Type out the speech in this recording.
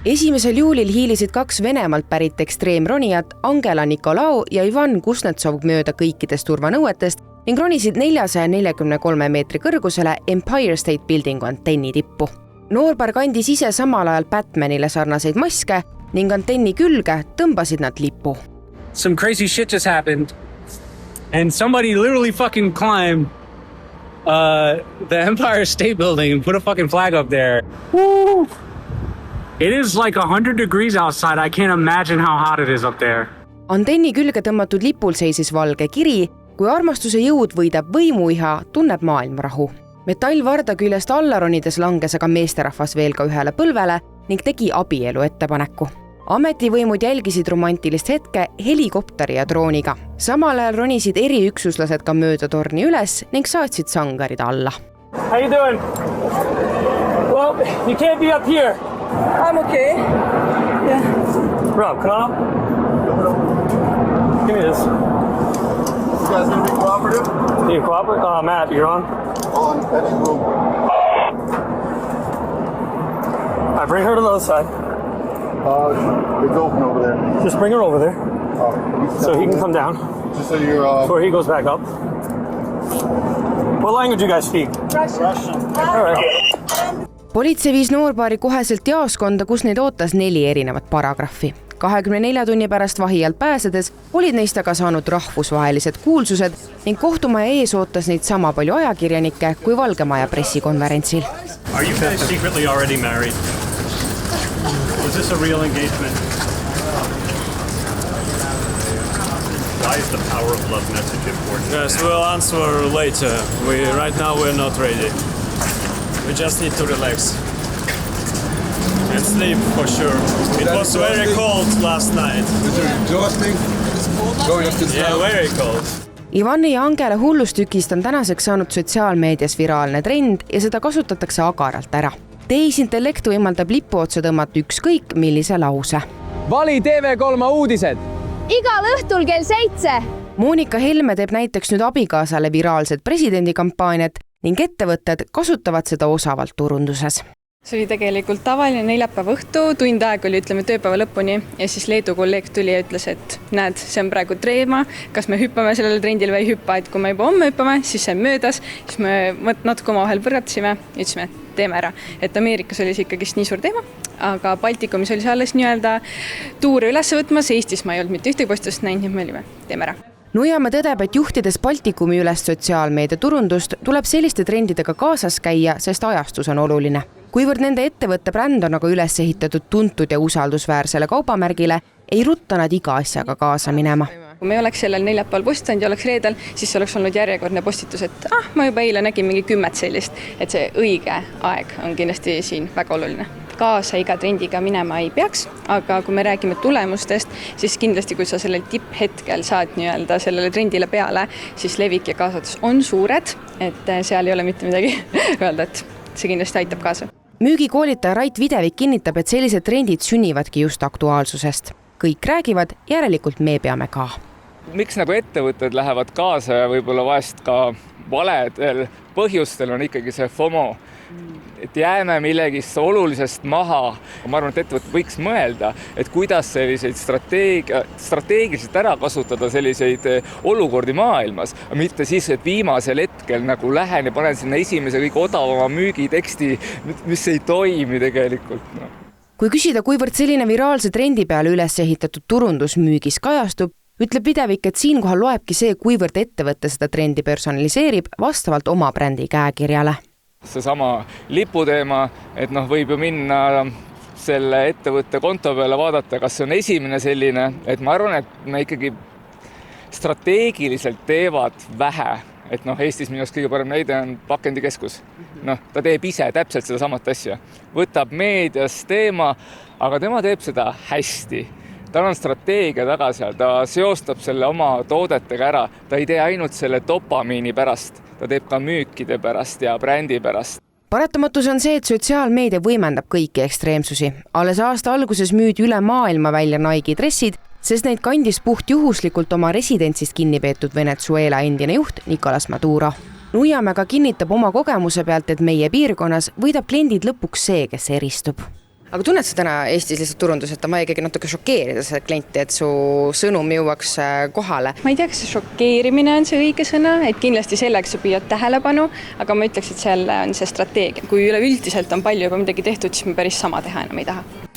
1. juulil hiilisid 2 Venemaalt pärit ekstreemronijat Angela Nikolau ja Ivan Kuznetsov mööda kõikidest turvanõuetest ning ronisid 443 meetri kõrgusele Empire State Buildingu antenni tippu. Noorpär kandis ise samal ajal Batmanile sarnaseid maske ning antenni külge tõmbasid nad lipu. Some crazy shit just happened and somebody literally fucking climbed the Empire State Building and put a fucking flag up there. Woo! It is like 100 degrees outside. I can't imagine how hot it is up there. Antenni külge tõmmatud lipul seisis valge kiri: kui armastuse jõud võidab võimuiha, tunneb maailm rahu. Metallvarda küljest alla ronides langes aga meesterahvas veel ka ühele põlvele ning tegi abielu ettepaneku. Ametivõimud jälgisid romantilist hetke helikopteri ja drooniga. Samal ajal ronisid eriüksuslased ka mööda torni üles ning saatsid sangarid alla. How you doing? Well, you can't be up here. I'm okay. Yeah. Rob, come on up. Give me this. You guys gonna be cooperative? You cooperate? Matt, you're on. On heading room. I bring her to the other side. It's open over there. Just bring her over there so he can come down Just so you're before he goes back up. What language do you guys speak? Russian. All right. Politsei viis noorpaari koheselt jaoskonda, kus neid ootas 4 erinevat paragrahvi. 24 tunni pärast vahi alt pääsedes olid neist aga saanud rahvusvahelised kuulsused ning kohtumaja ees ootas neid sama palju ajakirjanikke kui Valge Maja pressikonverentsil. Are you guys secretly already married? Was this a real engagement? Why is the power of love message important? Yes, we'll answer later. Right now we're not ready. We just need to relax. And sleep for sure. It was very cold last night. Is it exhausting? Going up this Yeah, very cold. Ivani ja Angela hullustükist on tänaseks saanud sotsiaalmeedias viraalne trend ja seda kasutatakse agaralt ära. Tehisintellekt võimaldab lipu otsa tõmmata ükskõik millise lause. Vali TV3 uudised! Igal õhtul kell 7! Monika Helme teeb näiteks nüüd abikaasale viraalset presidendikampaaniat ning ettevõtted kasutavad seda osavalt turunduses. See oli tegelikult tavaline neljapäeva õhtu, tund aega oli tööpäeva lõpuni ja siis Leedu kolleeg tuli ja ütles, et näed, see on praegu treema, kas me hüppame sellele trendile või ei hüppa, et kui me juba homme hüppame, siis see on möödas, siis me natuke omavahel võrratasime ja ütlesime, et teeme ära. Et Ameerikas oli see ikkagi nii suur teema, aga Baltikumis oli see alles tuure üles võtmas, Eestis ma ei olnud mitte ühtegi postust näinud, nii me olime, teeme ära. Nuiamäe tõdeb, et juhtides Baltikumi üles sotsiaalmeedia turundust, tuleb selliste trendidega kaasas käia, sest ajastus on oluline. Kuivõrd nende ettevõtte bränd on aga üles ehitatud tuntud ja usaldusväärsele kaubamärgile, ei rutta nad iga asjaga kaasa minema. Kui me oleks sellel neljapäeval postanud ja oleks reedel, siis oleks olnud järjekordne postitus, et ma juba eile nägin mingi 10 sellist, et see õige aeg on kindlasti siin väga oluline. Kaasa iga trendiga minema ei peaks, aga kui me räägime tulemustest, siis kindlasti kui sa sellel tipphetkel saad sellele trendile peale, siis levik ja kaasatus on suured, et seal ei ole mitte midagi öelda, et see kindlasti aitab kaasa. Müügikoolitaja Rait Videvik kinnitab, et sellised trendid sünnivadki just aktuaalsusest. Kõik räägivad, järelikult me peame ka. Miks ettevõtted lähevad kaasa ja võib-olla vahest ka valedel põhjustel on ikkagi see FOMO, et jääme millegist olulisest maha. Ma arvan, et ettevõtted võiks mõelda, et kuidas selliseid strateegiliselt ära kasutada selliseid olukordi maailmas, mitte siis, et viimasel hetkel lähen ja panen sinna esimese kõige odavama müügiteksti, mis ei toimi tegelikult. Kui küsida, kuivõrd selline viraalse trendi peale üles ehitatud turundus müügis kajastub, ütleb Videvik, et siinkohal loebki see, kuivõrd ettevõtte seda trendi personaliseerib vastavalt oma brändi käekirjale. Seesama liputeema, et võib ju minna selle ettevõtte konto peale vaadata, kas see on esimene selline, et ma arvan, et me ikkagi strateegiliselt teevad vähe. Et Eestis minu kõige parem näide on pakendikeskus. Ta teeb ise täpselt seda samat asja. Võtab meedias teema, aga tema teeb seda hästi. Tal on strateegia taga seal, ta seostab selle oma toodetega ära. Ta ei tee ainult selle dopamiini pärast, ta teeb ka müükide pärast ja brändi pärast. Paratamatus on see, et sotsiaalmeedia võimendab kõiki ekstreemsusi. Alles aasta alguses müüdi üle maailma välja Nike dressid, sest neid kandis puht juhuslikult oma residentsist kinni peetud Venezuela endine juht Nicolas Maduro. Nuiamäega kinnitab oma kogemuse pealt, et meie piirkonnas võidab kliendid lõpuks see, kes eristub. aga tunned sa täna Eestis lihtsalt turundus, et on vaja ikkagi natuke šokeerida seda klienti, et su sõnum jõuaks kohale? Ma ei tea, kas see šokeerimine on see õige sõna, et kindlasti selleks sa püüad tähelepanu, aga ma ütleks, et seal on see strateegia. Kui üleüldiselt on palju juba midagi tehtud, siis me päris sama teha enam ei taha.